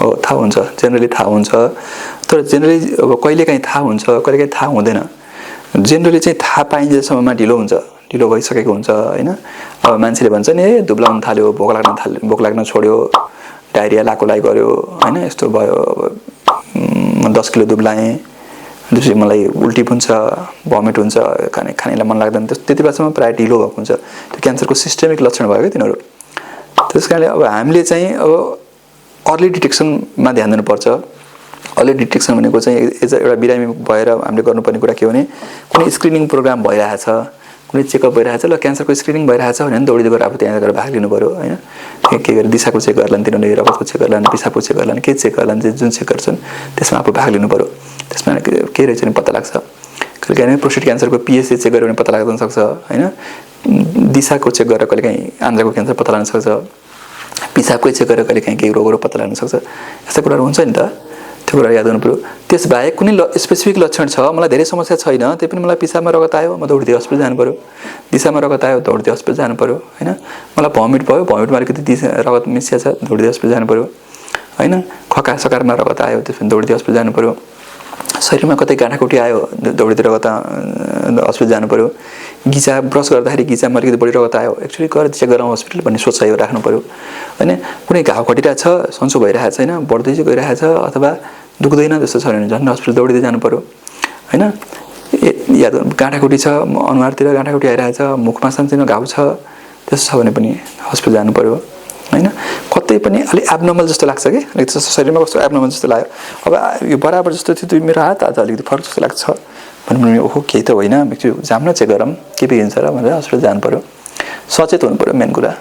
हो थाहा हुन्छ जेनरली थाहा हुन्छ तर जेनरली अब कहिलेकाहीँ थाहा हुन्छ कहिलेकाहीँ थाहा हुँदैन जेनरली चाहिँ थाहा पाइन्जेलसम्ममा ढिलो हुन्छ ढिलो भइसकेको हुन्छ हैन अब मान्छेले भन्छ नि दुब्लाउन थाल्यो भोक लाग्न छोड्यो डायरिया लाकोलाई गर्यो हैन यस्तो भयो अब 10 किलो दुब्लाएँ त्यसपछि मलाई उल्टी हुन्छ भमिट हुन्छ खानेलाई मन लाग्दैन त्यति बेलासम्म प्राय ढिलो भएको हुन्छ त्यो क्यान्सरको सिस्टेमिक लक्षण भयो के तिनीहरू त्यसकारणले अब हामीले चाहिँ अब अर्ली डिटेक्सनमा ध्यान दिनुपर्छ अर्ली डिटेक्सन भनेको चाहिँ एउटा बिरामी भएर हामीले गर्नुपर्ने कुरा के हो भने कुनै स्क्रिनिङ प्रोग्राम भइरहेछ कुनै चेकअप भइरहेछ ल क्यान्सरको स्क्रिनिङ भइरहेछ भने दौडी गएर अब त्यहाँ गएर भाग लिनु पर्यो हैन के गरे दिशाको चेक गर्लान् तिनीहरूले रगतको चेक गर्लान् पिसाबको चेक गर्लान् के चेक गर्लान् जुन चेक गर्छन् त्यसमा आफू भाग लिनु पर्यो त्यसमा के रहेछ नि पत्ता लाग्छ कहिलेकाहीँ प्रोस्टेट क्यान्सरको पिएसए चेक गर्यो भने पत्ता लाग्न सक्छ हैन दिशाको चेक गरेर कहिलेकाहीँ आन्द्राको क्यान्सर पत्ता लाग्न सक्छ पिसाबकै चेक गरेर कहिलेकाहीँ केही रोगहरू पत्ता लाग्न सक्छ यस्ता कुराहरू हुन्छ नि त त्यो कुरा याद गर्नु पर्यो त्यसबाहेक कुनै स्पेसिफिक लक्षण छ मलाई धेरै समस्या छैन त्यही पनि मलाई पिसाबमा रगत आयो म दौडिदै अस्पताल जानु पर्यो दिशामा रगत आयो दौडिदै अस्पताल जानु पर्यो हैन मलाई भमिट भयो भमिटमा अलिकति रगत मिसिया छ दौडिदै अस्पताल जानु पर्यो हैन खका सकारमा रगत आयो त्यसपछि दौडिदै अस्पताल जानु पर्यो शरीरमा कतै गाँठाकुटी आयो दौडिदै रगत अस्पताल जानु पर्यो गिचा ब्रस गर्दाखेरि गिचामा अलिकति बढी रगत आयो एक्चुअली गएर चेक गराउँ हस्पिटल भन्ने सोच चाहिँ राख्नु पर्यो हैन कुनै घाउ खटिरहेछ सन्चो भइरहेछ हैन बढ्दै चाहिँ गइरहेछ अथवा दुख्दैन जस्तो छ भने झन् हस्पिटल दौडिदै जानु पर्यो हैन याद गाँठाकुटी छ अनुहारतिर गाँठाकुटी आइरहेछ मुखमा सानसानो घाउ छ त्यस्तो छ भने पनि हस्पिटल जानु पर्यो हैन कतै पनि अलि एब्नर्मल जस्तो लाग्छ के अलिक जस्तो शरीरमा कस्तो एब्नर्मल जस्तो लाग्यो अब यो बराबर जस्तो थियो मेरो हात आज अलिकति फरक जस्तो लाग्छ भने ओहो केही त होइन जाम न चेक गरौँ के बिग्रिन्छ र भनेर हस्पिटल जानु पर्यो सचेत हुनु पर्यो मेन कुरा